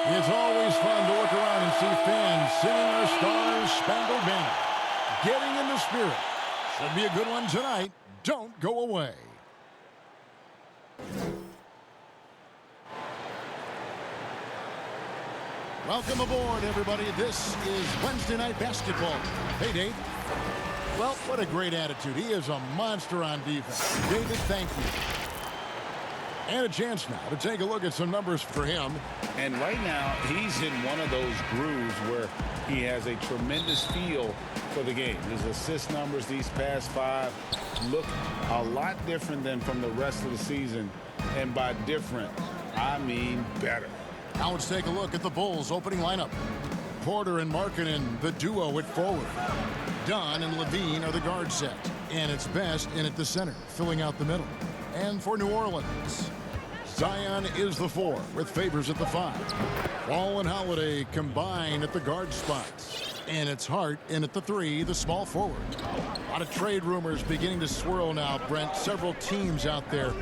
It's always fun to look around and see fans singing our Star-Spangled Banner. Getting in the spirit. Should be a good one tonight. Don't go away. Welcome aboard, everybody. This is Wednesday Night Basketball. Hey, Dave. Well, what a great attitude. He is a monster on defense. David, thank you. And a chance now to take a look at some numbers for him. And right now, he's in one of those grooves where he has a tremendous feel for the game. His assist numbers these past 5 look a lot different than from the rest of the season. And by different, I mean better. Now let's take a look at the Bulls' opening lineup. Porter and Markkanen, the duo at forward. Dunn and Levine are the guard set. And it's Best in at the center, filling out the middle. And for New Orleans, Zion is the 4 with Favors at the 5. Wall and Holiday combine at the guard spots. And it's Hart in at the 3, the small forward. A lot of trade rumors beginning to swirl now, Brent. Several teams out there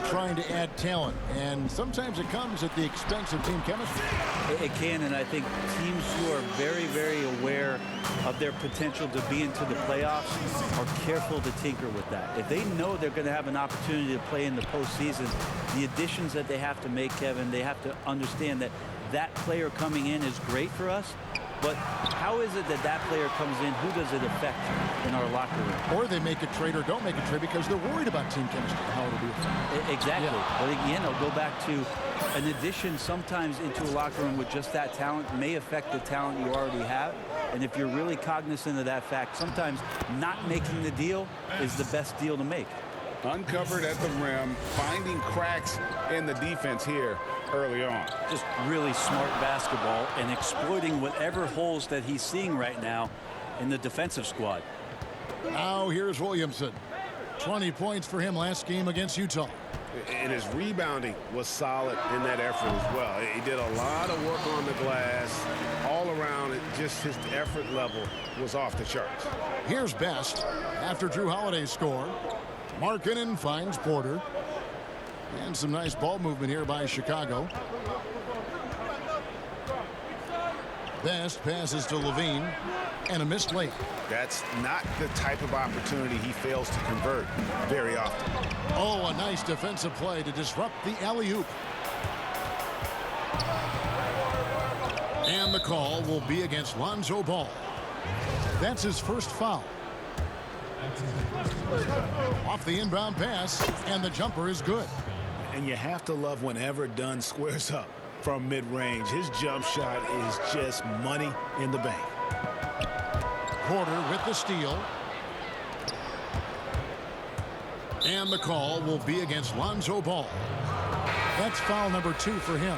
trying to add talent. And sometimes it comes at the expense of team chemistry. It can, and I think teams who are very, very aware of their potential to be into the playoffs are careful to tinker with that. If they know they're going to have an opportunity to play in the postseason, the additions that they have to make, Kevin, they have to understand that that player coming in is great for us. But how is it that that player comes in? Who does it affect in our locker room? Or they make a trade or don't make a trade because they're worried about team chemistry, how it'll be affected. Exactly. Yeah. But again, I'll go back to an addition sometimes into a locker room with just that talent may affect the talent you already have. And if you're really cognizant of that fact, sometimes not making the deal is the best deal to make. Uncovered at the rim, finding cracks in the defense here early on. Just really smart basketball and exploiting whatever holes that he's seeing right now in the defensive squad. Now here's Williamson. 20 points for him last game against Utah. And his rebounding was solid in that effort as well. He did a lot of work on the glass. All around, just his effort level was off the charts. Here's Best after Drew Holiday's score. Markkanen finds Porter. And some nice ball movement here by Chicago. Best passes to Levine. And a missed late. That's not the type of opportunity he fails to convert very often. Oh, a nice defensive play to disrupt the alley-oop. And the call will be against Lonzo Ball. That's his first foul. Off the inbound pass, and the jumper is good. And you have to love whenever Dunn squares up from mid-range. His jump shot is just money in the bank. Porter with the steal. And the call will be against Lonzo Ball. That's foul number 2 for him.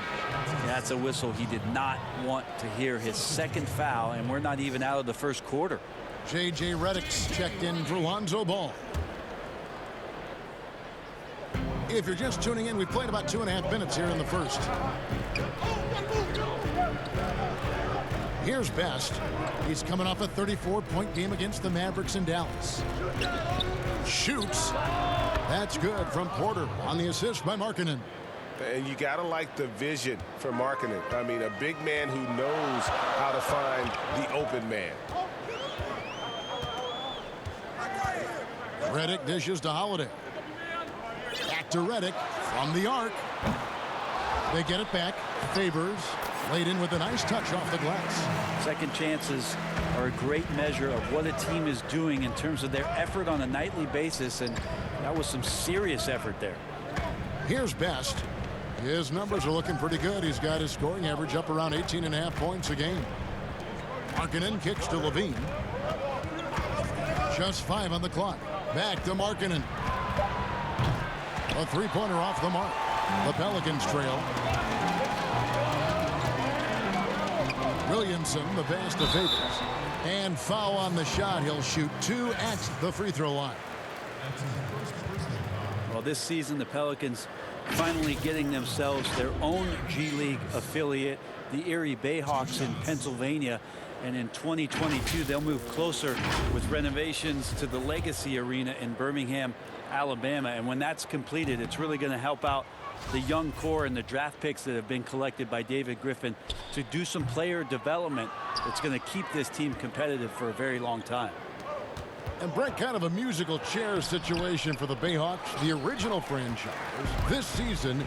That's a whistle he did not want to hear. His second foul, and we're not even out of the first quarter. J.J. Redick's checked in for Lonzo Ball. If you're just tuning in, we played about 2.5 minutes here in the first. Here's Best. He's coming off a 34-point game against the Mavericks in Dallas. Shoots. That's good from Porter on the assist by Markkanen. And you got to like the vision for Markkanen. I mean, a big man who knows how to find the open man. Redick dishes to Holiday. Back to Redick from the arc. They get it back. Favors laid in with a nice touch off the glass. Second chances are a great measure of what a team is doing in terms of their effort on a nightly basis, and that was some serious effort there. Here's Best. His numbers are looking pretty good. He's got his scoring average up around 18.5 points a game. Markkanen kicks to Levine. Just 5 on the clock. Back to Markkanen. A three-pointer off the mark. The Pelicans trail. Williamson, the pass to Favors. And foul on the shot. He'll shoot 2 at the free throw line. Well, this season, the Pelicans finally getting themselves their own G League affiliate, the Erie Bayhawks in Pennsylvania. And in 2022, they'll move closer with renovations to the Legacy Arena in Birmingham, Alabama. And when that's completed, it's really going to help out the young core and the draft picks that have been collected by David Griffin to do some player development that's going to keep this team competitive for a very long time. And Brett, kind of a musical chair situation for the Bayhawks, the original franchise, this season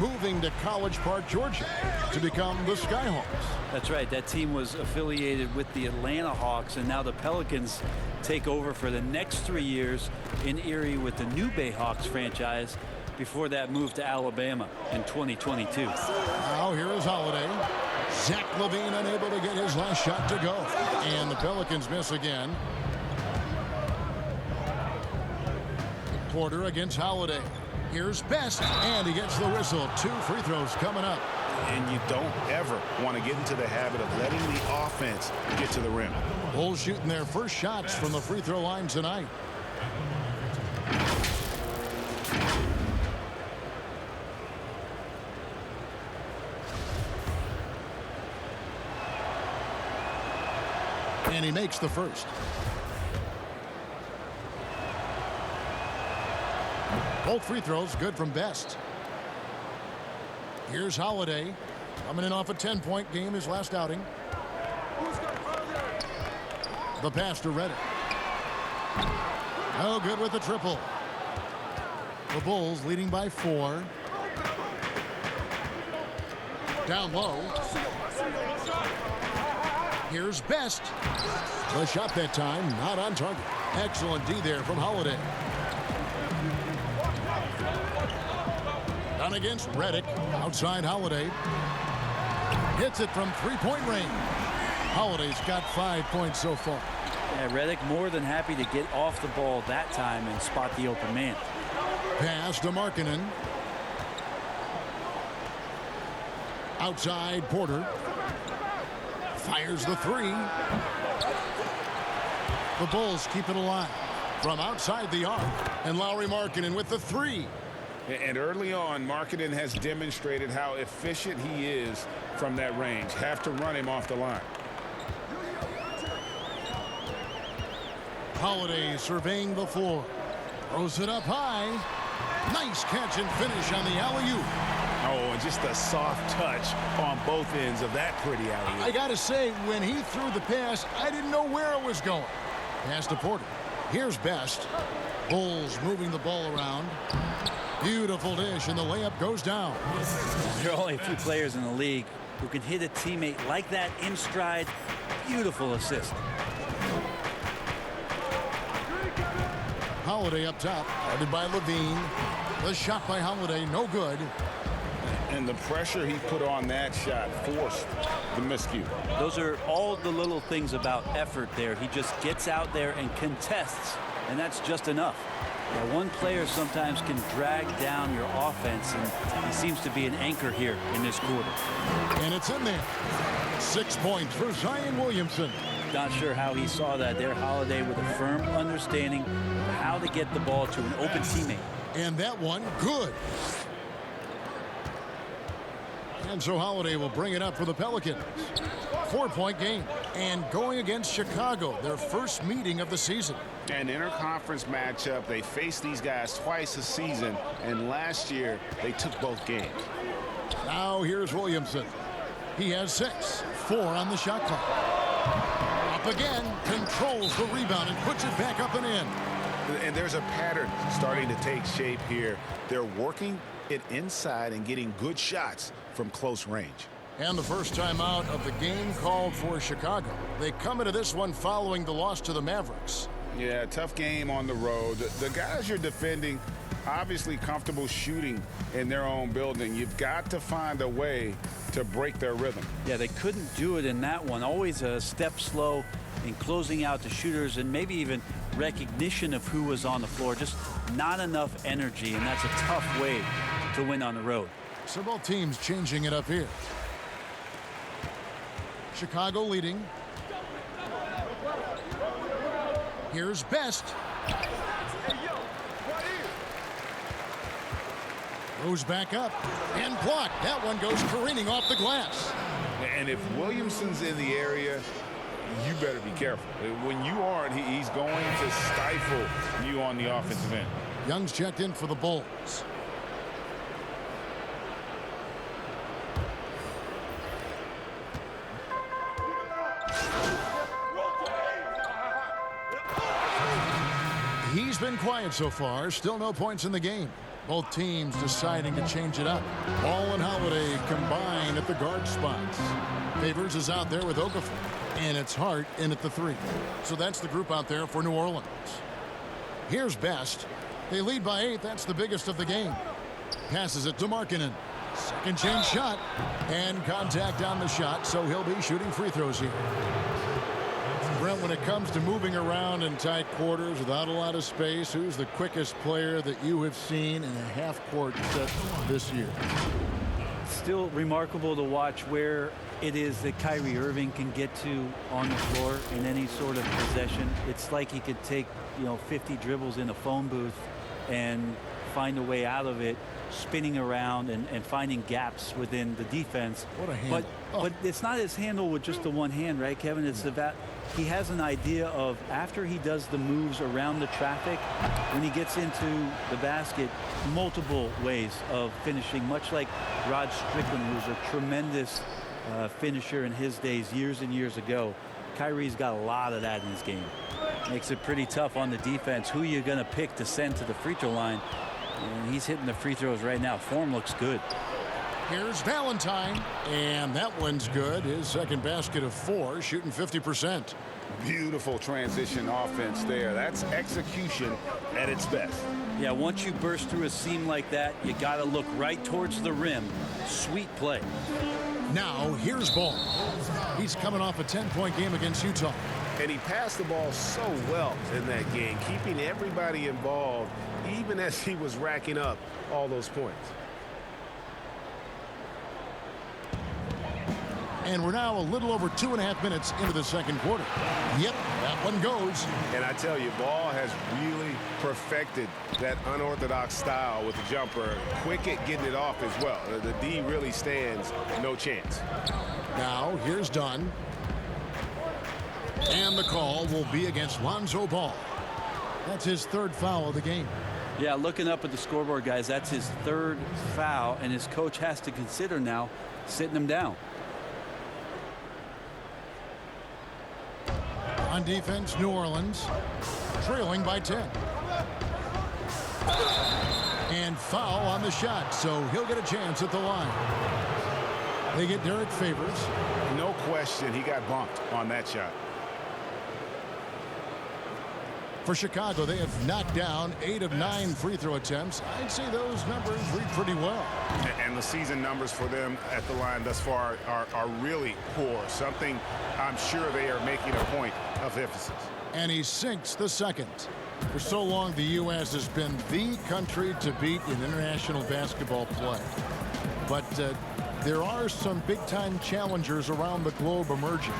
moving to College Park, Georgia to become the Skyhawks. That's right. That team was affiliated with the Atlanta Hawks, and now the Pelicans take over for the next 3 years in Erie with the new Bayhawks franchise before that move to Alabama in 2022. Now here is Holiday. Zach LaVine unable to get his last shot to go. And the Pelicans miss again. Porter against Holiday. Here's Best, and he gets the whistle. 2 free throws coming up. And you don't ever want to get into the habit of letting the offense get to the rim. Bulls shooting their first shots from the free throw line tonight. And he makes the first. Both free throws good from Best. Here's Holiday coming in off a 10-point game, his last outing. The pass to Reddick. No good with the triple. The Bulls leading by 4. Down low. Here's Best. The shot that time not on target. Excellent D there from Holiday. Down against Reddick. Outside Holiday. Hits it from 3-point range. Holiday's got 5 points so far. Yeah, Reddick more than happy to get off the ball that time and spot the open man. Pass to Markkanen. Outside Porter. Fires the 3. The Bulls keep it alive from outside the arc. And Lauri Markkanen with the 3. And early on, Markkanen has demonstrated how efficient he is from that range. Have to run him off the line. Holiday surveying the floor. Throws it up high. Nice catch and finish on the alley-oop. Oh, and just a soft touch on both ends of that pretty alley-oop. I got to say, when he threw the pass, I didn't know where it was going. Pass to Porter. Here's Best. Bulls moving the ball around. Beautiful dish, and the layup goes down. There are only a few players in the league who can hit a teammate like that in stride. Beautiful assist. Holiday up top, guarded by LaVine. The shot by Holiday, no good. And the pressure he put on that shot forced the miscue. Those are all the little things about effort there. He just gets out there and contests, and that's just enough. Yeah, one player sometimes can drag down your offense, and he seems to be an anchor here in this quarter. And it's in there. 6 points for Zion Williamson. Not sure how he saw that there. Holiday with a firm understanding of how to get the ball to an open teammate. And that one, good. And so Holiday will bring it up for the Pelicans. 4-point game. And going against Chicago, their first meeting of the season. An interconference matchup. They faced these guys twice a season, and last year they took both games. Now here's Williamson. He has 6. 4 on the shot clock. Up again, controls the rebound and puts it back up and in. And there's a pattern starting to take shape here. They're working it inside and getting good shots from close range. And the first time out of the game called for Chicago. They come into this one following the loss to the Mavericks. Yeah, tough game on the road. The guys you're defending, obviously comfortable shooting in their own building. You've got to find a way to break their rhythm. Yeah, they couldn't do it in that one. Always a step slow in closing out the shooters and maybe even recognition of who was on the floor. Just not enough energy, and that's a tough way to win on the road. So both teams changing it up here. Chicago leading. Here's Best. Goes back up and blocked. That one goes careening off the glass. And if Williamson's in the area, you better be careful. When you aren't, he's going to stifle you on the offensive end. Young's checked in for the Bulls. has been quiet so far. Still no points in the game. Both teams deciding to change it up. Ball and Holiday combine at the guard spots. Favors is out there with Okafor. And it's Hart in at the 3. So that's the group out there for New Orleans. Here's Best. They lead by 8. That's the biggest of the game. Passes it to Markkanen. Second chance shot. And contact on the shot, so he'll be shooting free throws here. Brent, when it comes to moving around in tight quarters without a lot of space, who's the quickest player that you have seen in a half-court set this year? Still remarkable to watch where it is that Kyrie Irving can get to on the floor in any sort of possession. It's like he could take, 50 dribbles in a phone booth and find a way out of it, spinning around and finding gaps within the defense. What a handle. But it's not his handle with just the one hand, right, Kevin? It's about he has an idea of after he does the moves around the traffic, when he gets into the basket, multiple ways of finishing, much like Rod Strickland, who's a tremendous finisher in his days years and years ago. Kyrie's got a lot of that in his game. Makes it pretty tough on the defense. Who you're going to pick to send to the free throw line. And he's hitting the free throws right now. Form looks good. Here's Valentine, and that one's good. His second basket of 4, shooting 50%. Beautiful transition offense there. That's execution at its best. Yeah, once you burst through a seam like that, you got to look right towards the rim. Sweet play. Now, here's Ball. He's coming off a 10-point game against Utah. And he passed the ball so well in that game, keeping everybody involved, even as he was racking up all those points. And we're now a little over 2.5 minutes into the second quarter. Yep, that one goes. And I tell you, Ball has really perfected that unorthodox style with the jumper. Quick at getting it off as well. The D really stands no chance. Now, here's Dunn. And the call will be against Lonzo Ball. That's his 3rd foul of the game. Yeah, looking up at the scoreboard, guys, that's his 3rd foul, and his coach has to consider now sitting him down. On defense, New Orleans trailing by 10. And foul on the shot, so he'll get a chance at the line. They get Derek Favors. No question, he got bumped on that shot. For Chicago, they have knocked down 8 of 9 free throw attempts. I'd say those numbers read pretty well. And the season numbers for them at the line thus far are really poor. Something I'm sure they are making a point of emphasis. And he sinks the second. For so long, the U.S. has been the country to beat in international basketball play. But there are some big-time challengers around the globe emerging.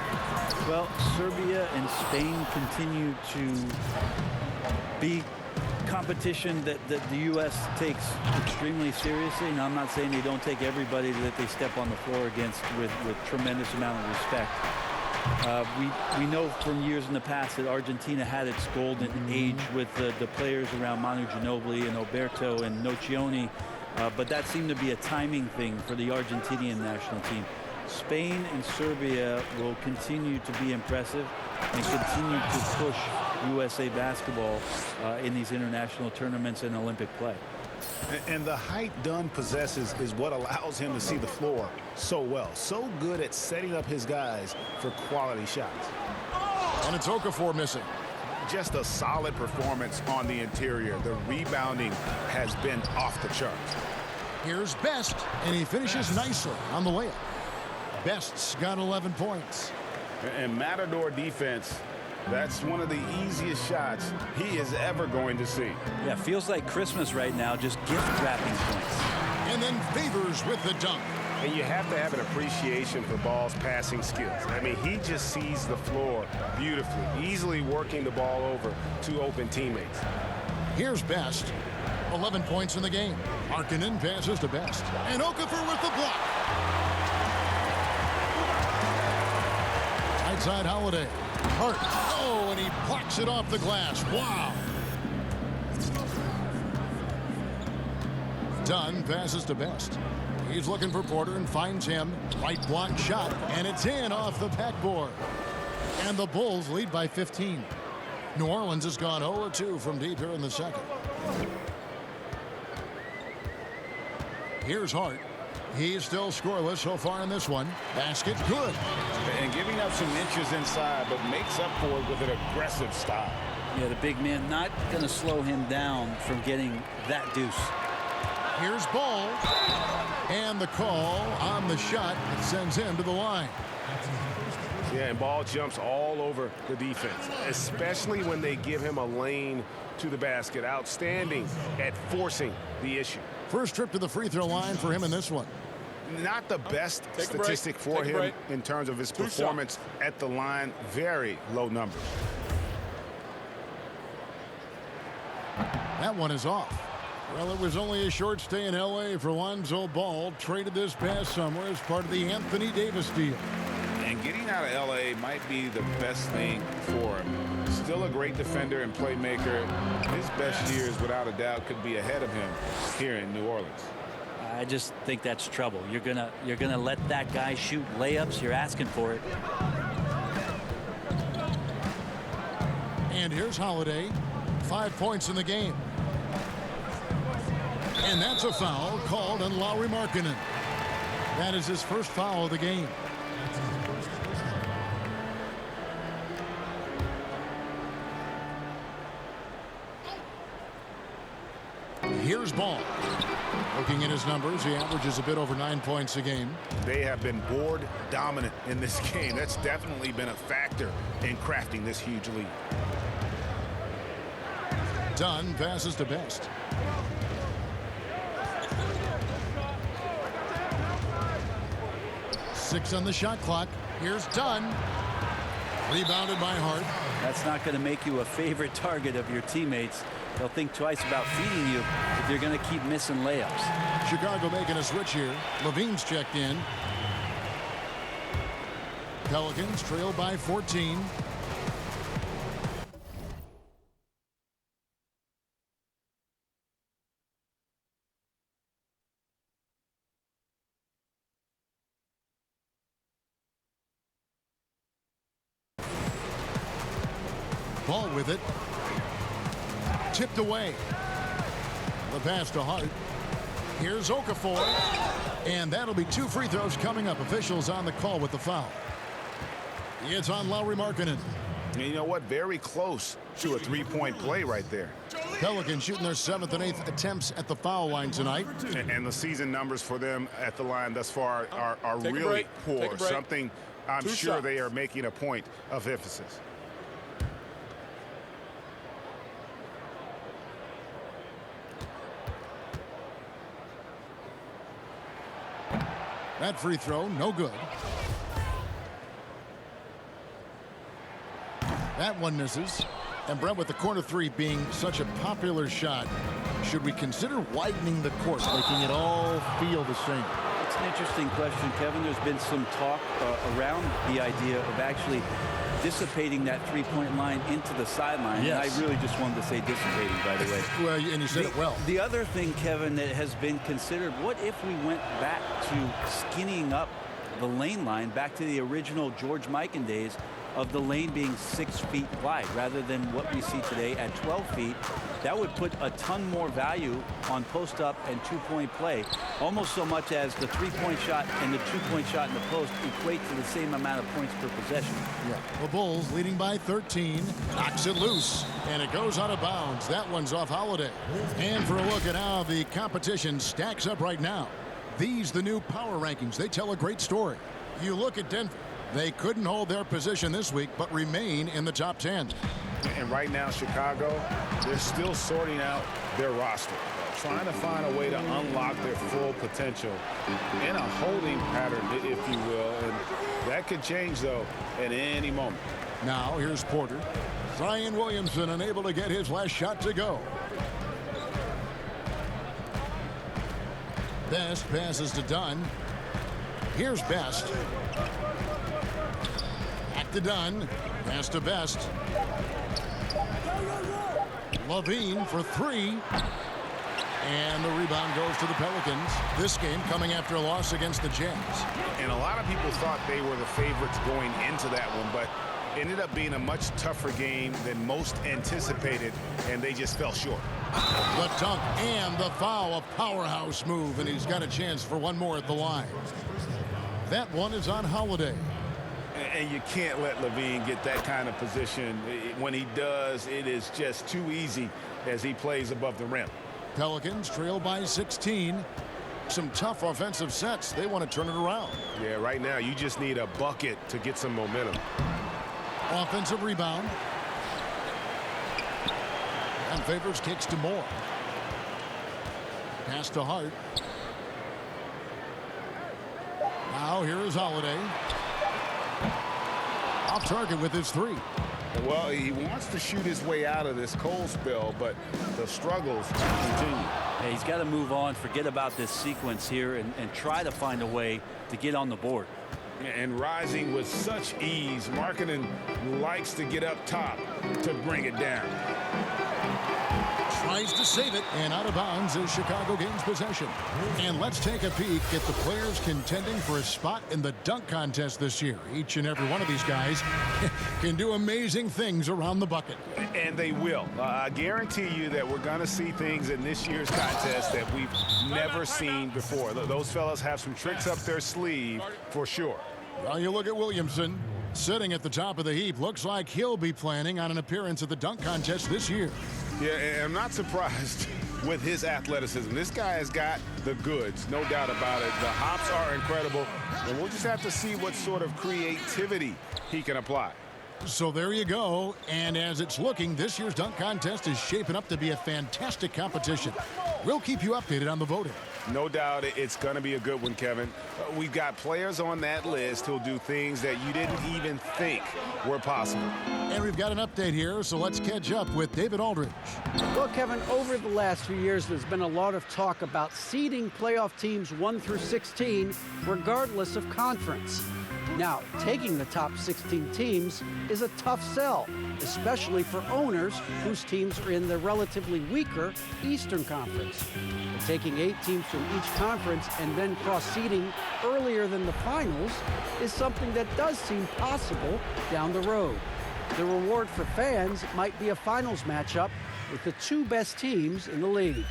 Well, Serbia and Spain continue to be competition that the U.S. takes extremely seriously. Now, I'm not saying they don't take everybody that they step on the floor against with tremendous amount of respect. We know from years in the past that Argentina had its golden age with the players around Manu Ginobili and Oberto and Nocioni, but that seemed to be a timing thing for the Argentinian national team. Spain and Serbia will continue to be impressive and continue to push USA basketball in these international tournaments and Olympic play. And the height Dunn possesses is what allows him to see the floor so well. So good at setting up his guys for quality shots. And it's Okafor missing. Just a solid performance on the interior. The rebounding has been off the charts. Here's Best, and he finishes nicely on the layup. Best's got 11 points. And Matador defense, that's one of the easiest shots he is ever going to see. Yeah, feels like Christmas right now, just gift wrapping points. And then Favors with the dunk. And you have to have an appreciation for Ball's passing skills. I mean, he just sees the floor beautifully, easily working the ball over to open teammates. Here's Best. 11 points in the game. Markkanen passes to Best. And Okafor with the block. Right side Holiday. Hart. Oh, and he blocks it off the glass. Wow. Dunn passes to Best. He's looking for Porter and finds him. Right block shot, and it's in off the backboard. And the Bulls lead by 15. New Orleans has gone 0-2 from deep here in the second. Here's Hart. He's still scoreless so far in this one. Basket good. And giving up some inches inside, but makes up for it with an aggressive style. Yeah, the big man not going to slow him down from getting that deuce. Here's Ball. And the call on the shot that sends him to the line. Yeah, and Ball jumps all over the defense, especially when they give him a lane to the basket. Outstanding at forcing the issue. First trip to the free throw line for him in this one. Not the best statistic for him in terms of his performance at the line. Very low numbers. That one is off. Well, it was only a short stay in L.A. for Lonzo Ball, traded this past summer as part of the Anthony Davis deal. And getting out of L.A. might be the best thing for him. Still a great defender and playmaker. His best years, without a doubt, could be ahead of him here in New Orleans. I just think that's trouble. You're gonna let that guy shoot layups. You're asking for it. And here's Holiday. 5 points in the game. And that's a foul called on Lauri Markkanen. That is his first foul of the game. Here's Ball. Looking at his numbers, he averages a bit over 9 points a game. They have been board dominant in this game. That's definitely been a factor in crafting this huge lead. Dunn passes to Best. Six on the shot clock. Here's Dunn. Rebounded by Hart. That's not going to make you a favorite target of your teammates. They'll think twice about feeding you if you're going to keep missing layups. Chicago making a switch here. Levine's checked in. Pelicans trail by 14. Ball with it. Tipped away. The pass to Hart. Here's Okafor. And that'll be 2 free throws coming up. Officials on the call with the foul. It's on Lauri Markkanen. And you know what? Very close to a three-point play right there. Pelicans shooting their 7th and 8th attempts at the foul line tonight. And the season numbers for them at the line thus far are really poor. Something I'm sure they are making a point of emphasis. That free throw, no good. That one misses. And Brent, with the corner three being such a popular shot, should we consider widening the court, making it all feel the same? It's an interesting question, Kevin. There's been some talk around the idea of actually dissipating that three-point line into the sideline. Yes. And I really just wanted to say dissipating, by the way. Well, and you said it well. The other thing, Kevin, that has been considered, what if we went back to skinnying up the lane line, back to the original George Mikan days of the lane being 6 feet wide rather than what we see today at 12 feet. That would put a ton more value on post-up and two-point play, almost so much as the three-point shot and the two-point shot in the post equate to the same amount of points per possession. Yeah. The Bulls leading by 13, knocks it loose, and it goes out of bounds. That one's off Holiday. And for a look at how the competition stacks up right now, these the new power rankings. They tell a great story. You look at Denver. They couldn't hold their position this week, but remain in the top 10. And right now, Chicago, they're still sorting out their roster, trying to find a way to unlock their full potential in a holding pattern, if you will. And that could change, though, at any moment. Now, here's Porter. Zion Williamson unable to get his last shot to go. Best passes to Dunn. Here's Best. Back to Dunn. Pass to Best. Levine for three. And the rebound goes to the Pelicans. This game coming after a loss against the Jazz. And a lot of people thought they were the favorites going into that one, but ended up being a much tougher game than most anticipated, and they just fell short. The dunk and the foul, a powerhouse move, and he's got a chance for one more at the line. That one is on Holiday. And you can't let Levine get that kind of position. When he does, it is just too easy as he plays above the rim. Pelicans trail by 16. Some tough offensive sets. They want to turn it around. Yeah, right now you just need a bucket to get some momentum. Offensive rebound. And Favors kicks to Moore. Pass to Hart. Now here is Holiday. Off target with his three. Well, he wants to shoot his way out of this cold spell, but the struggles continue. Hey, he's got to move on, forget about this sequence here, and try to find a way to get on the board. And rising with such ease, Markkanen likes to get up top to bring it down. Tries to save it, and out of bounds as Chicago gains possession. And let's take a peek at the players contending for a spot in the dunk contest this year. Each and every one of these guys can do amazing things around the bucket. And they will. I guarantee you that we're going to see things in this year's contest that we've never seen before. Those fellas have some tricks up their sleeve for sure. Well, you look at Williamson sitting at the top of the heap. Looks like he'll be planning on an appearance at the dunk contest this year. Yeah, and I'm not surprised with his athleticism. This guy has got the goods, no doubt about it. The hops are incredible, and we'll just have to see what sort of creativity he can apply. So there you go. And as it's looking, this year's dunk contest is shaping up to be a fantastic competition. We'll keep you updated on the voting. No doubt it's going to be a good one, Kevin. We've got players on that list who'll do things that you didn't even think were possible. And we've got an update here, so let's catch up with David Aldridge. Well, Kevin, over the last few years, there's been a lot of talk about seeding playoff teams 1 through 16, regardless of conference. Now, taking the top 16 teams is a tough sell, especially for owners whose teams are in the relatively weaker Eastern Conference. And taking 8 teams from each conference and then cross-seeding earlier than the finals is something that does seem possible down the road. The reward for fans might be a finals matchup with the 2 best teams in the league.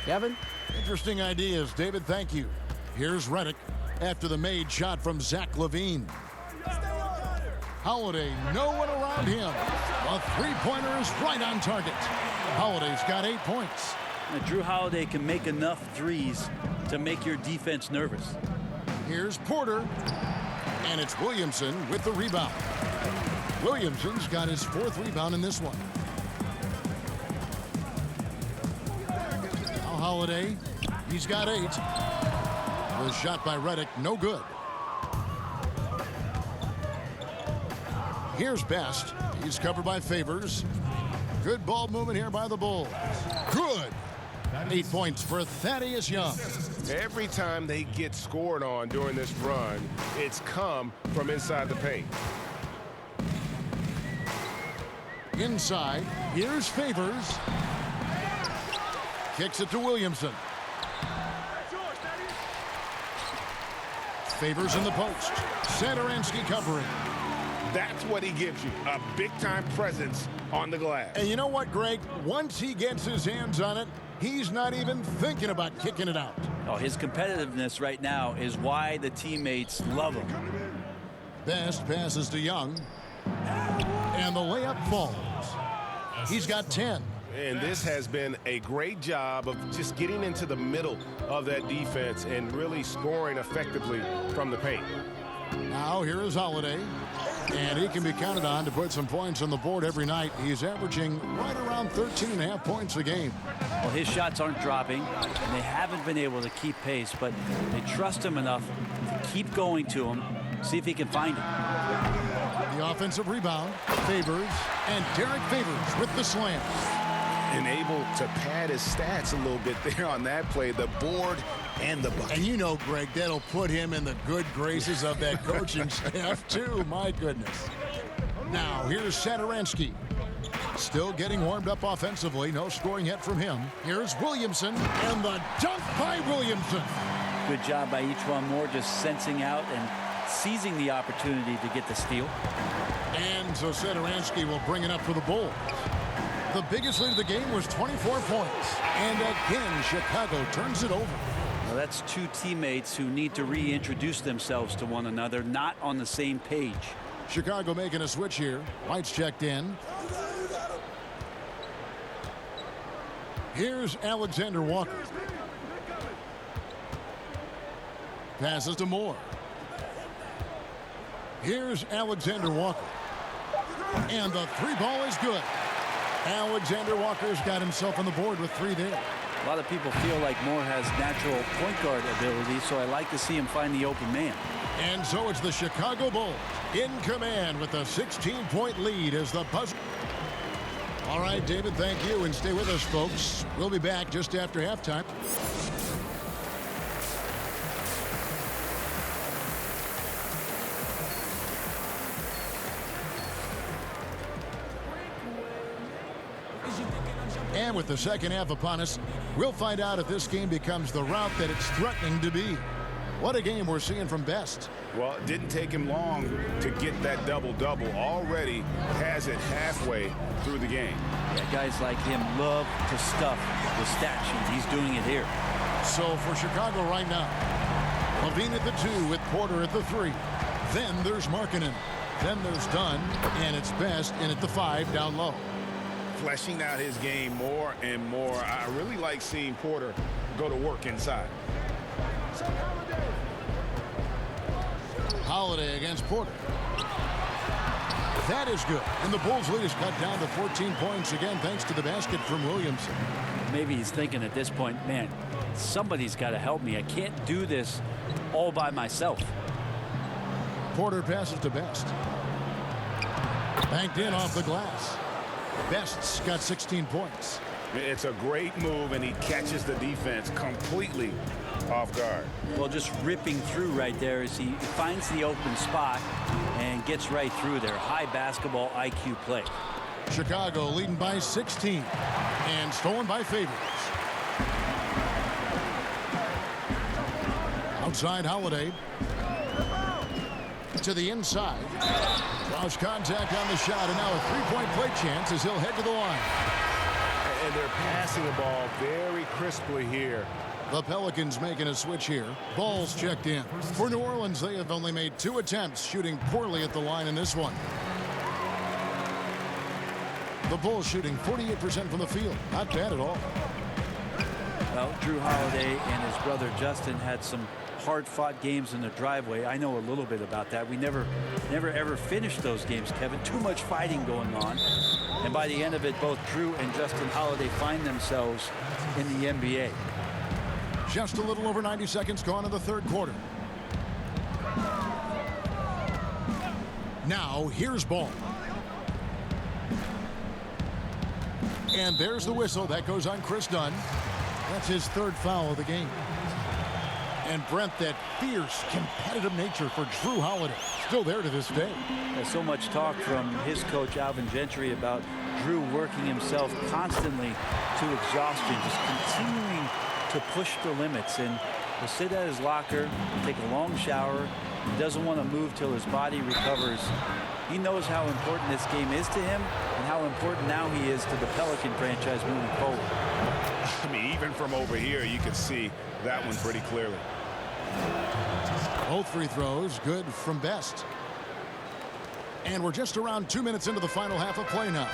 Kevin? Interesting ideas, David. Thank you. Here's Redick after the made shot from Zach LaVine. Holiday, no one around him. A three-pointer is right on target. Holiday's got 8 points. Now, Drew Holiday can make enough threes to make your defense nervous. Here's Porter, and it's Williamson with the rebound. Williamson's got his 4th rebound in this one. Now Holiday, he's got 8. The shot by Redick, no good. Here's Best. He's covered by Favors. Good ball movement here by the Bulls. Good. 8 points for Thaddeus Young. Every time they get scored on during this run, it's come from inside the paint. Inside, here's Favors. Kicks it to Williamson. Favors in the post. Satoransky covering. That's what he gives you, a big-time presence on the glass. And you know what, Greg? Once he gets his hands on it, he's not even thinking about kicking it out. Oh, his competitiveness right now is why the teammates love him. Best passes to Young. And the layup falls. He's got 10. And this has been a great job of just getting into the middle of that defense and really scoring effectively from the paint. Now here is Holiday. And he can be counted on to put some points on the board every night. He's averaging right around 13.5 points a game. Well, his shots aren't dropping, and they haven't been able to keep pace, but they trust him enough to keep going to him, see if he can find it. The offensive rebound, Favors, and Derek Favors with the slam. And able to pad his stats a little bit there on that play, the board and the bucket. And you know, Greg, that'll put him in the good graces of that coaching staff, too. My goodness. Now, here's Satoransky. Still getting warmed up offensively. No scoring yet from him. Here's Williamson, and the dunk by Williamson. Good job by each one more, just sensing out and seizing the opportunity to get the steal. And so Satoransky will bring it up for the Bulls. The biggest lead of the game was 24 points. And again, Chicago turns it over. Well, that's two teammates who need to reintroduce themselves to one another, not on the same page. Chicago making a switch here. White's checked in. Here's Alexander Walker. Passes to Moore. Here's Alexander Walker. And the three ball is good. Alexander Walker's got himself on the board with 3 there. A lot of people feel like Moore has natural point guard ability, so I like to see him find the open man. And so it's the Chicago Bulls in command with a 16-point lead as the buzzer. All right, David, thank you, and stay with us, folks. We'll be back just after halftime. And with the second half upon us, we'll find out if this game becomes the route that it's threatening to be. What a game we're seeing from Best. Well, it didn't take him long to get that double-double. Already has it halfway through the game. Yeah, guys like him love to stuff the stat sheet. He's doing it here. So for Chicago right now, Levine at the 2 with Porter at the 3. Then there's Markkanen. Then there's Dunn, and it's Best in at the 5 down low. Fleshing out his game more and more. I really like seeing Porter go to work inside. Holiday against Porter. That is good. And the Bulls' lead is cut down to 14 points again thanks to the basket from Williamson. Maybe he's thinking at this point, man, somebody's got to help me. I can't do this all by myself. Porter passes to Best. Banked in off the glass. Best's got 16 points. It's a great move, and he catches the defense completely off guard. Well, just ripping through right there as he finds the open spot and gets right through there. High basketball IQ play. Chicago leading by 16 and stolen by Favors. Outside Holiday. To the inside. Lost contact on the shot, and now a three-point play chance as he'll head to the line. And they're passing the ball very crisply here. The Pelicans making a switch here. Ball's checked in. For New Orleans, they have only made 2 attempts, shooting poorly at the line in this one. The Bulls shooting 48% from the field. Not bad at all. Well, Drew Holiday and his brother Justin had some hard-fought games in the driveway. I know a little bit about that. We never ever finished those games, Kevin. Too much fighting going on. And by the end of it, both Drew and Justin Holiday find themselves in the NBA. Just a little over 90 seconds gone in the third quarter. Now, here's Ball. And there's the whistle. That goes on Chris Dunn. That's his 3rd foul of the game. And Brent, that fierce, competitive nature for Drew Holiday, still there to this day. There's so much talk from his coach, Alvin Gentry, about Drew working himself constantly to exhaustion, just continuing to push the limits. And will sit at his locker, take a long shower. He doesn't want to move till his body recovers. He knows how important this game is to him and how important now he is to the Pelican franchise moving forward. I mean, even from over here, you can see that one pretty clearly. Both free throws good from Best. And we're just around 2 minutes into the final half of play now.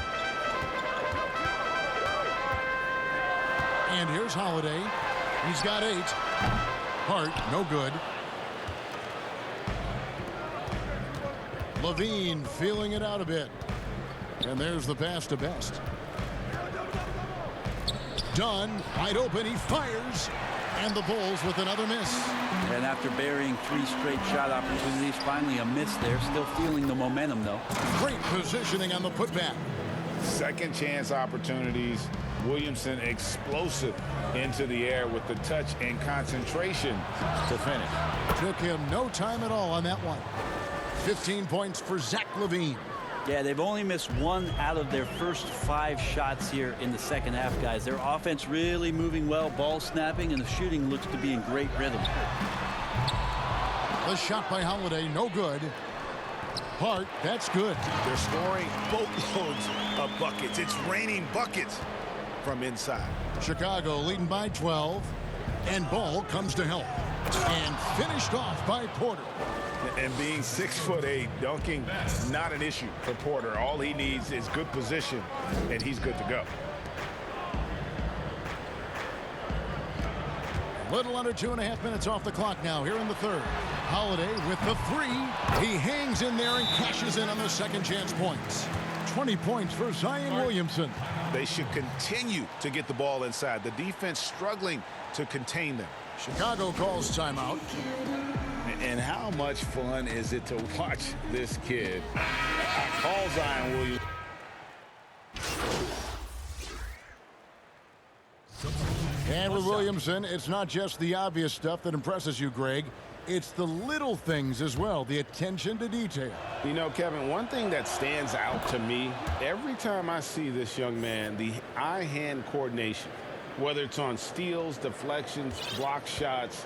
And here's Holiday. He's got 8. Hart, no good. Levine feeling it out a bit. And there's the pass to Best. Dunn, wide open, he fires. And the Bulls with another miss. And after burying 3 straight shot opportunities, finally a miss there. Still feeling the momentum, though. Great positioning on the putback. Second chance opportunities. Williamson explosive into the air with the touch and concentration to finish. Took him no time at all on that one. 15 points for Zach LaVine. Yeah, they've only missed 1 out of their first 5 shots here in the second half, guys. Their offense really moving well, ball snapping, and the shooting looks to be in great rhythm. The shot by Holiday, no good. Hart, that's good. They're scoring boatloads of buckets. It's raining buckets from inside. Chicago leading by 12. And ball comes to help. And finished off by Porter. And being 6'8", dunking, not an issue for Porter. All he needs is good position, and he's good to go. Little under 2.5 minutes off the clock now here in the third. Holiday with the three. He hangs in there and cashes in on the second chance points. 20 points for Zion Williamson. They should continue to get the ball inside. The defense struggling to contain them. Chicago calls timeout. And how much fun is it to watch this kid? Call Zion Williamson. And with Williamson, it's not just the obvious stuff that impresses you, Greg. It's the little things as well, the attention to detail. You know, Kevin, one thing that stands out to me, every time I see this young man, the eye-hand coordination, whether it's on steals, deflections, block shots,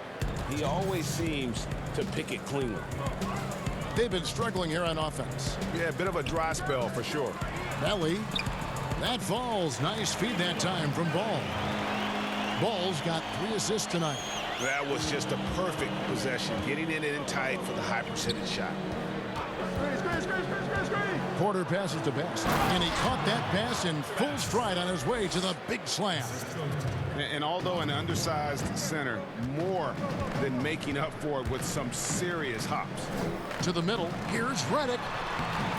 he always seems to pick it cleanly. They've been struggling here on offense. Yeah, a bit of a dry spell for sure. Belly. That falls. Nice feed that time from Ball. Ball's got 3 assists tonight. That was just a perfect possession, getting it in tight for the high percentage shot. Porter passes to Best, and he caught that pass in full stride on his way to the big slam. And although an undersized center, more than making up for it with some serious hops. To the middle, here's Redick.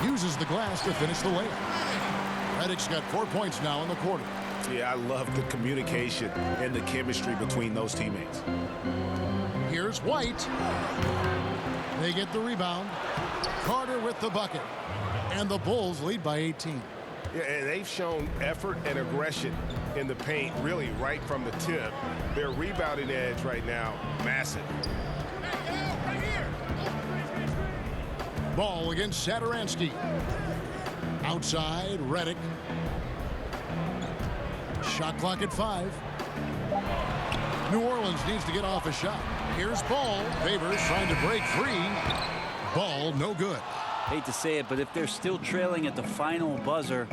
Uses the glass to finish the layup. Redick's got 4 points now in the quarter. Yeah, I love the communication and the chemistry between those teammates. Here's White. They get the rebound. Carter with the bucket. And the Bulls lead by 18. Yeah, and they've shown effort and aggression in the paint, really right from the tip. Their rebounding edge right now, massive. Ball against Satoransky. Outside, Redick. Shot clock at 5. New Orleans needs to get off a shot. Here's Ball. Favors trying to break free. Ball, no good. Hate to say it, but if they're still trailing at the final buzzer,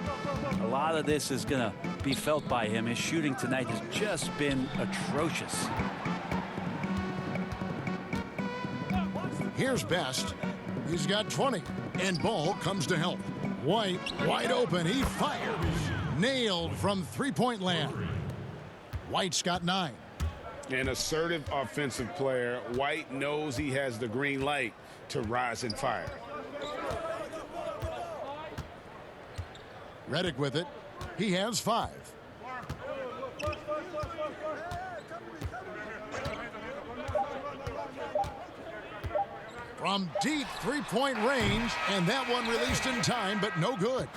a lot of this is going to be felt by him. His shooting tonight has just been atrocious. Here's Best. He's got 20. And Ball comes to help. White, wide open. He fires. Nailed from three-point land. White's got 9. An assertive offensive player. White knows he has the green light to rise and fire. Redick with it. He has 5. From deep three-point range, and that one released in time, but no good.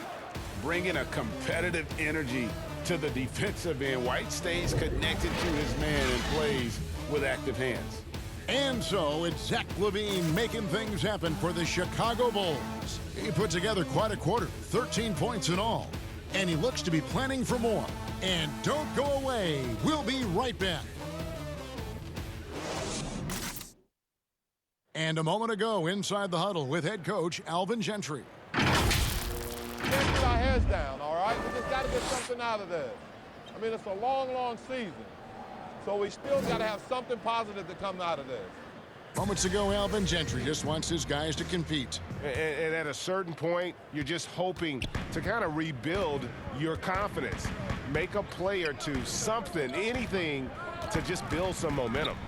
Bringing a competitive energy to the defensive end. White stays connected to his man and plays with active hands. And so it's Zach LaVine making things happen for the Chicago Bulls. He put together quite a quarter, 13 points in all. And he looks to be planning for more. And don't go away. We'll be right back. And a moment ago, inside the huddle with head coach Alvin Gentry. Let's get our heads down, all right? We just got to get something out of this. I mean, it's a long, long season. So we still got to have something positive to come out of this. Moments ago, Alvin Gentry just wants his guys to compete. And at a certain point, you're just hoping to kind of rebuild your confidence. Make a play or two, something, anything to just build some momentum.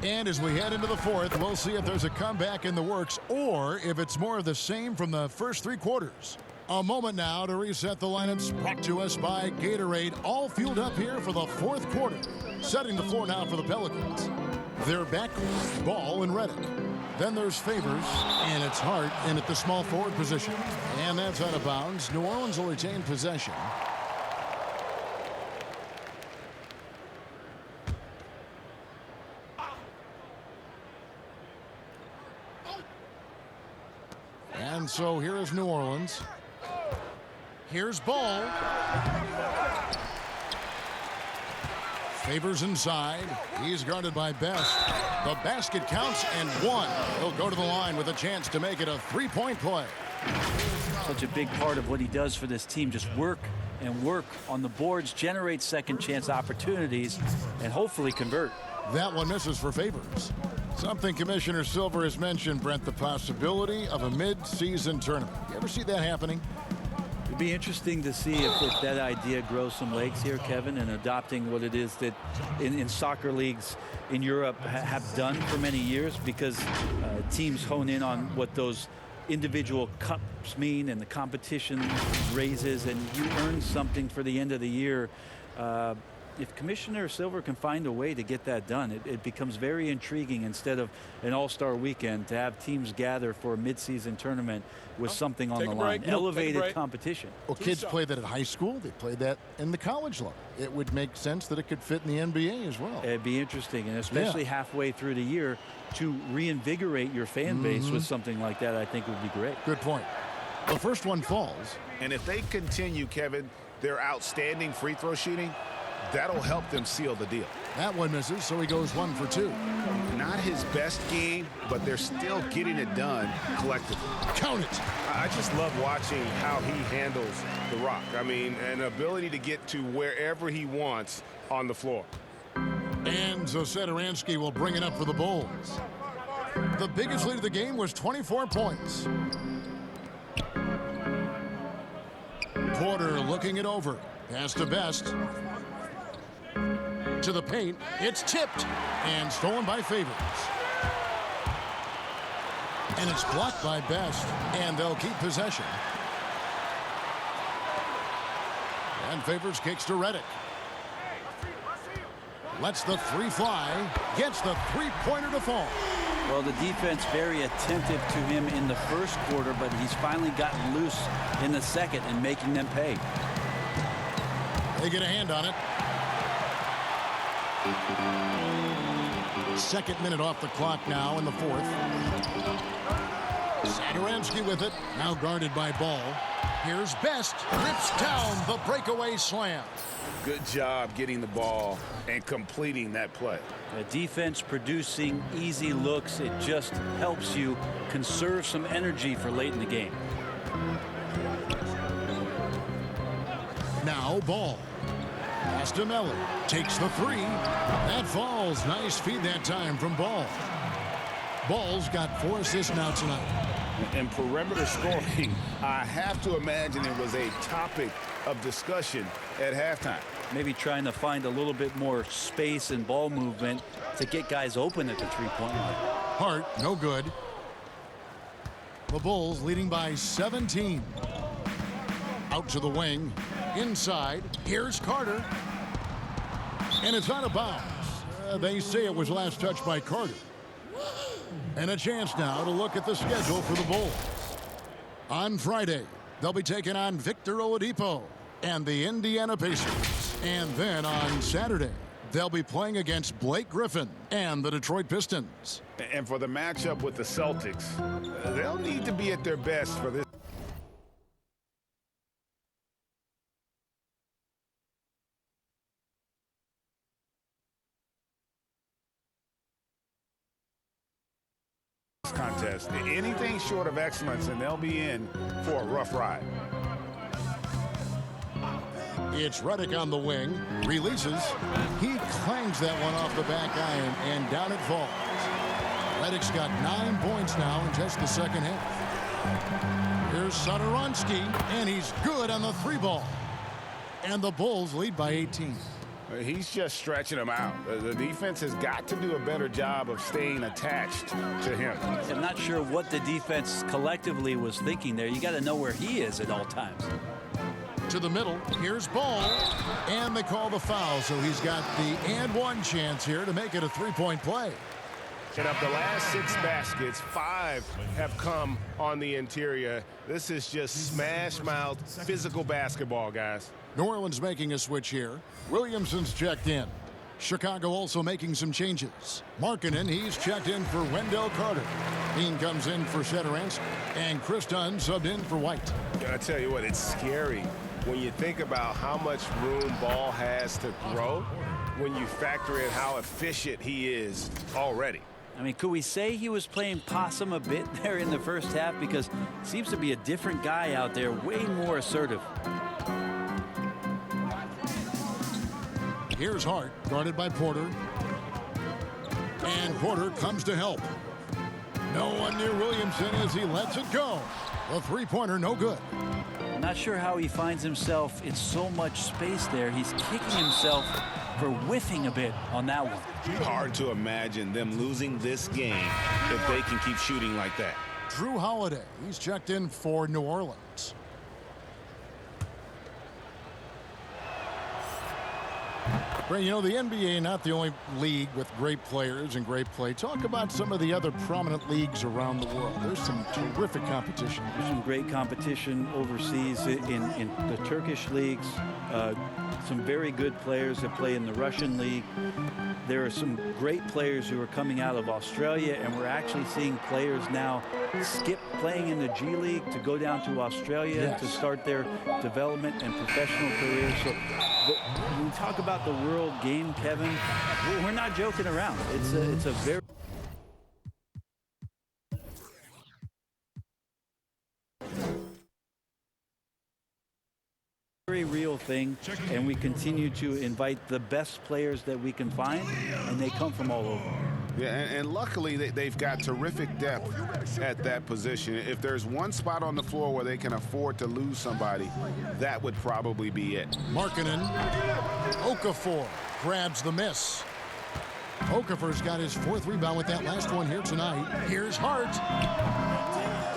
And as we head into the fourth, we'll see if there's a comeback in the works or if it's more of the same from the first 3 quarters. A moment now to reset the lineups brought to us by Gatorade, all fueled up here for the 4th quarter. Setting the floor now for the Pelicans. They're back, Ball and Redick. Then there's Favors, and it's Hart in at the small forward position. And that's out of bounds. New Orleans will retain possession. And so here is New Orleans. Here's Ball. Favors inside. He's guarded by Best. The basket counts and one. He'll go to the line with a chance to make it a three-point play. Such a big part of what he does for this team. Just work and work on the boards, generate second chance opportunities, and hopefully convert. That one misses for Favors. Something Commissioner Silver has mentioned, Brent, the possibility of a mid-season tournament. You ever see that happening? It'd be interesting to see if that idea grows some legs here, Kevin, and adopting what it is that in soccer leagues in Europe have done for many years, because teams hone in on what those individual cups mean and the competition raises, and you earn something for the end of the year. If Commissioner Silver can find a way to get that done, it becomes very intriguing, instead of an all-star weekend, to have teams gather for a mid-season tournament with something on the line. Elevated competition. Well, kids play that at high school. They play that in the college level. It would make sense that it could fit in the NBA as well. It'd be interesting, and especially halfway through the year, to reinvigorate your fan base with something like that, I think would be great. Good point. The first one falls. And if they continue, Kevin, their outstanding free throw shooting, that'll help them seal the deal. That one misses, so he goes 1 for 2. Not his best game, but they're still getting it done collectively. Count it. I just love watching how he handles the rock. I mean, an ability to get to wherever he wants on the floor. And Zadaransky will bring it up for the Bulls. The biggest lead of the game was 24 points. Porter looking it over. Pass to Best. To the paint. It's tipped and stolen by Favors. And it's blocked by Best, and they'll keep possession. And Favors kicks to Redick. Lets the three fly. Gets the three-pointer to fall. Well, the defense very attentive to him in the first quarter, but he's finally gotten loose in the second and making them pay. They get a hand on it. Second minute off the clock now in the fourth. Zadaransky with it. Now guarded by Ball. Here's Best. Rips down the breakaway slam. Good job getting the ball and completing that play. The defense producing easy looks. It just helps you conserve some energy for late in the game. Now Ball. Pass to Miller. Takes the three. That falls. Nice feed that time from Ball. Ball's got 4 assists now tonight. And perimeter scoring, I have to imagine it was a topic of discussion at halftime. Maybe trying to find a little bit more space and ball movement to get guys open at the three-point line. Hart, no good. The Bulls leading by 17. Out to the wing. Inside. Here's Carter. And it's out of bounds. They say it was last touched by Carter. And a chance now to look at the schedule for the Bulls. On Friday, they'll be taking on Victor Oladipo and the Indiana Pacers. And then on Saturday, they'll be playing against Blake Griffin and the Detroit Pistons. And for the matchup with the Celtics, they'll need to be at their best for this. Contest. Anything short of excellence, and they'll be in for a rough ride. It's Redick on the wing. Releases. He clangs that one off the back iron, and down it falls. Redick's got 9 points now in just the second half. Here's Zadaransky, and he's good on the three ball. And the Bulls lead by 18. He's just stretching him out. The defense has got to do a better job of staying attached to him. I'm not sure what the defense collectively was thinking there. You got to know where he is at all times. To the middle. Here's Ball. And they call the foul, so he's got the and one chance here to make it a three-point play. And of the last 6 baskets, 5 have come on the interior. This is just smash-mouth physical basketball, guys. New Orleans making a switch here. Williamson's checked in. Chicago also making some changes. Markkanen, he's checked in for Wendell Carter. Bean comes in for Zadaransky. And Chris Dunn subbed in for White. I tell you what, it's scary when you think about how much room Ball has to throw. when you factor in how efficient he is already. I mean, could we say he was playing possum a bit there in the first half? Because it seems to be a different guy out there, way more assertive. Here's Hart, guarded by Porter. And Porter comes to help. No one near Williamson as he lets it go. The three-pointer, no good. Not sure how he finds himself in so much space there. He's kicking himself for whiffing a bit on that one. Hard to imagine them losing this game if they can keep shooting like that. Drew Holiday, he's checked in for New Orleans. Ray, you know, the NBA not the only league with great players and great play. Talk about some of the other prominent leagues around the world. There's some terrific competition. There's some great competition overseas in the Turkish leagues. Some very good players that play in the Russian league. There are some great players who are coming out of Australia, and we're actually seeing players now skip playing in the G League to go down to Australia to start their development and professional careers. So when we talk about the world game, Kevin, we're not joking around. It's a very real thing, and we continue to invite the best players that we can find, and they come from all over. Yeah, and luckily they've got terrific depth at that position. If there's one spot on the floor where they can afford to lose somebody, that would probably be it. Markkanen, Okafor grabs the miss. Okafor's got his fourth rebound with that last one here tonight. Here's Hart.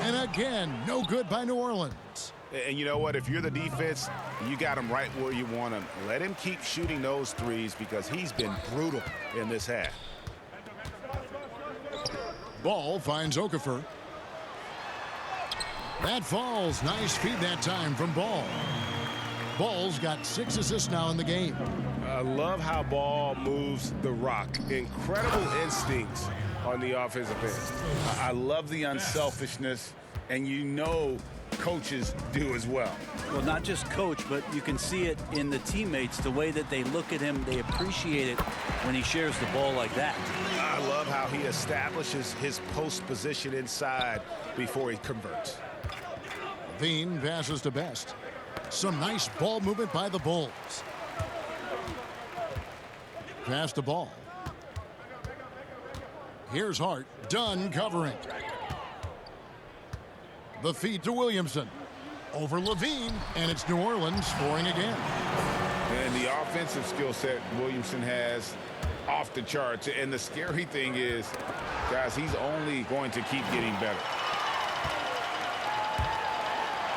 And again, no good by New Orleans. And you know what? If you're the defense, you got him right where you want him. Let him keep shooting those threes because he's been brutal in this half. Ball finds Okafor. That falls. Nice feed that time from Ball. Ball's got 6 assists now in the game. I love how Ball moves the rock. Incredible instincts on the offensive end. I love the unselfishness, and you know coaches do as well. Well, not just coach, but you can see it in the teammates, the way that they look at him. They appreciate it when he shares the ball like that. I love how he establishes his post position inside before he converts. Levine passes to Best. Some nice ball movement by the Bulls. Pass to Ball. Here's Hart. Dunn covering. The feed to Williamson. Over Levine, and it's New Orleans scoring again. And the offensive skill set Williamson has off the charts. And the scary thing is, guys, he's only going to keep getting better.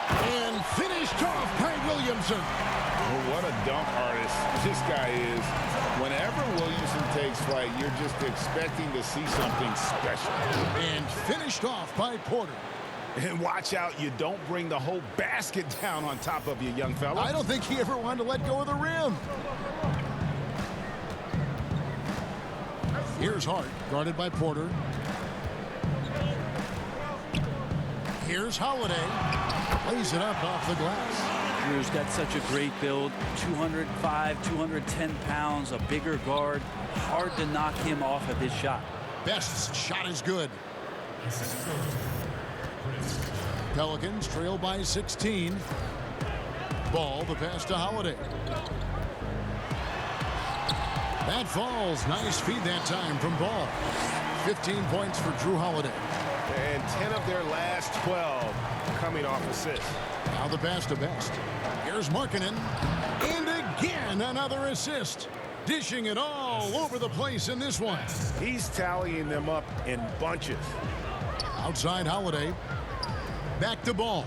And finished off by Williamson. Well, what a dunk artist this guy is. Whenever Williamson takes flight, you're just expecting to see something special. And finished off by Porter. And watch out, you don't bring the whole basket down on top of you, young fella. I don't think he ever wanted to let go of the rim. Here's Hart, guarded by Porter. Here's Holiday. Lays it up off the glass. Drew's got such a great build. 205, 210 pounds, a bigger guard. Hard to knock him off of his shot. Best's shot is good. Pelicans trail by 16. Ball, the pass to Holiday. That falls. Nice feed that time from Ball. 15 points for Drew Holiday. And 10 of their last 12 coming off assists. Now the pass to Best. Here's Markkanen. And again, another assist. Dishing it all over the place in this one. He's tallying them up in bunches. Outside Holiday. Back to Ball.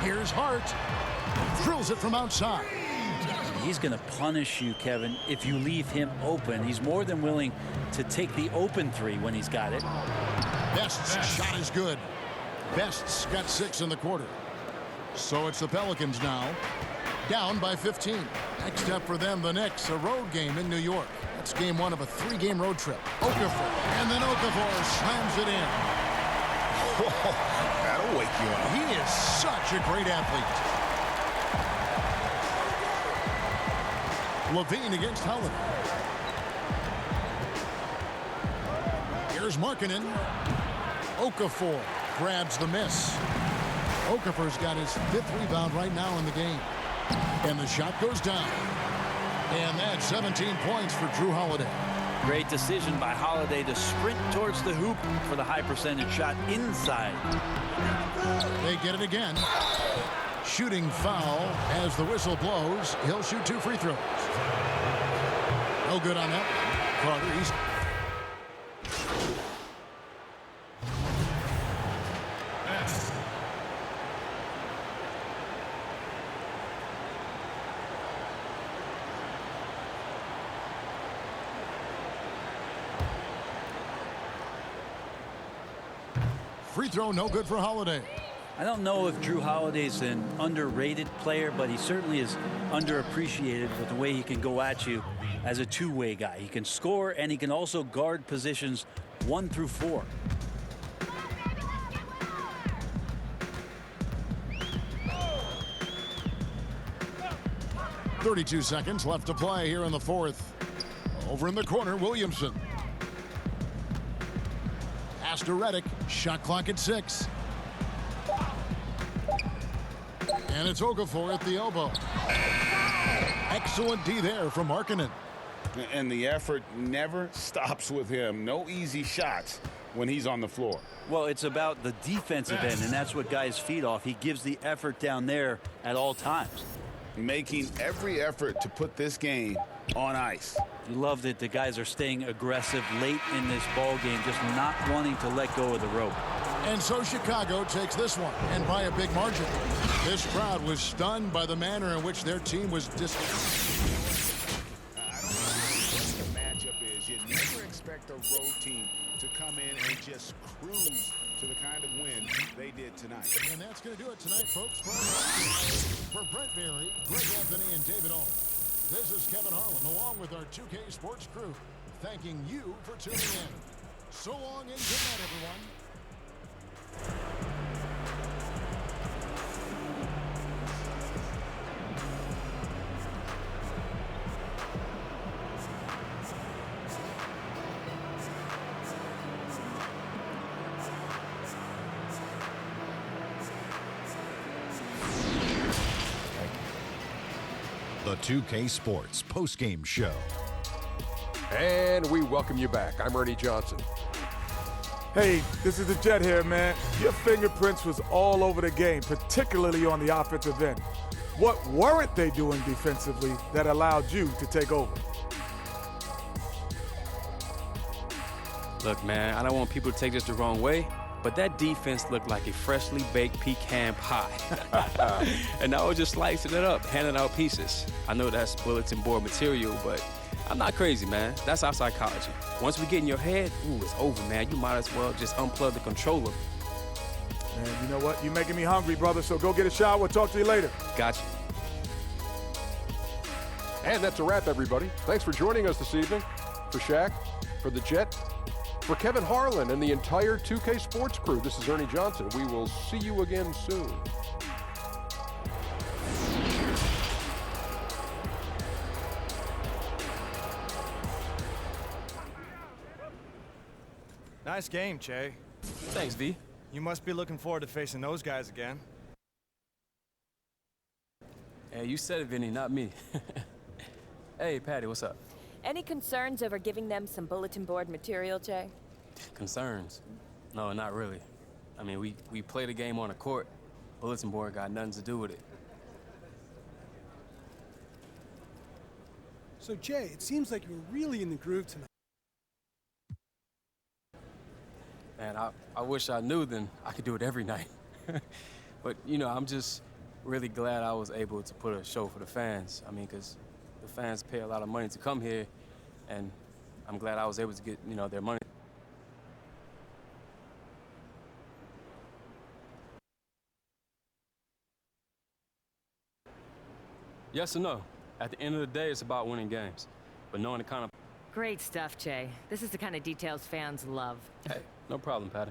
Here's Hart. Drills it from outside. He's going to punish you, Kevin, if you leave him open. He's more than willing to take the open three when he's got it. Best's shot is good. Best's got 6 in the quarter. So it's the Pelicans now. Down by 15. Next step for them, the Knicks, a road game in New York. That's game 1 of a 3-game road trip. Okafor, and then Okafor slams it in. Whoa, that'll wake you up. He is such a great athlete. Levine against Holiday. Here's Markkanen. Okafor grabs the miss. Okafor's got his 5th rebound right now in the game. And the shot goes down. And that's 17 points for Drew Holiday. Great decision by Holiday to sprint towards the hoop for the high percentage shot inside. They get it again. Shooting foul as the whistle blows. He'll shoot 2 free throws. No good on that. Carter, he's... Free throw, no good for Holiday. I don't know if Drew Holiday's an underrated player, but he certainly is underappreciated with the way he can go at you as a two-way guy. He can score, and he can also guard positions 1 through 4. .32 seconds left to play here in the 4th. Over in the corner, Williamson. Pass to Redick. Shot clock at 6. And it's Okafor at the elbow. Excellent D there from Markkanen. And the effort never stops with him. No easy shots when he's on the floor. Well, it's about the defensive end, and that's what guys feed off. He gives the effort down there at all times. Making every effort to put this game on ice. You love that the guys are staying aggressive late in this ball game, just not wanting to let go of the rope. And so Chicago takes this one, and by a big margin. This crowd was stunned by the manner in which their team was I don't know what the matchup is. You never expect a road team to come in and just cruise to the kind of win they did tonight. And that's going to do it tonight, folks. For Brent Berry, Greg Anthony, and David Owen, this is Kevin Harlan, along with our 2K Sports crew, thanking you for tuning in. So long and good night, everyone. The 2K Sports postgame show. And we welcome you back. I'm Ernie Johnson. Hey, this is the Jet here, man. Your fingerprints was all over the game, particularly on the offensive end. What weren't they doing defensively that allowed you to take over? Look, man, I don't want people to take this the wrong way, but that defense looked like a freshly baked pecan pie. And I was just slicing it up, handing out pieces. I know that's bulletin board material, but I'm not crazy, man. That's our psychology. Once we get in your head, ooh, it's over, man. You might as well just unplug the controller. Man, you know what? You're making me hungry, brother, so go get a shower. We'll talk to you later. Gotcha. And that's a wrap, everybody. Thanks for joining us this evening. For Shaq, for the Jet, for Kevin Harlan and the entire 2K Sports crew, this is Ernie Johnson. We will see you again soon. Nice game, Che. Thanks, V. You must be looking forward to facing those guys again. Hey, you said it, Vinny, not me. Hey, Patty, what's up? Any concerns over giving them some bulletin board material, Che? Concerns? No, not really. I mean, we played a game on a court. Bulletin board got nothing to do with it. So, Jay, it seems like you're really in the groove tonight. Man, I wish I knew, then I could do it every night. But, you know, I'm just really glad I was able to put a show for the fans. I mean, because the fans pay a lot of money to come here, and I'm glad I was able to get, you know, their money. Yes or no? At the end of the day, it's about winning games. But knowing the kind of... Great stuff, Che. This is the kind of details fans love. Hey, no problem, Patty.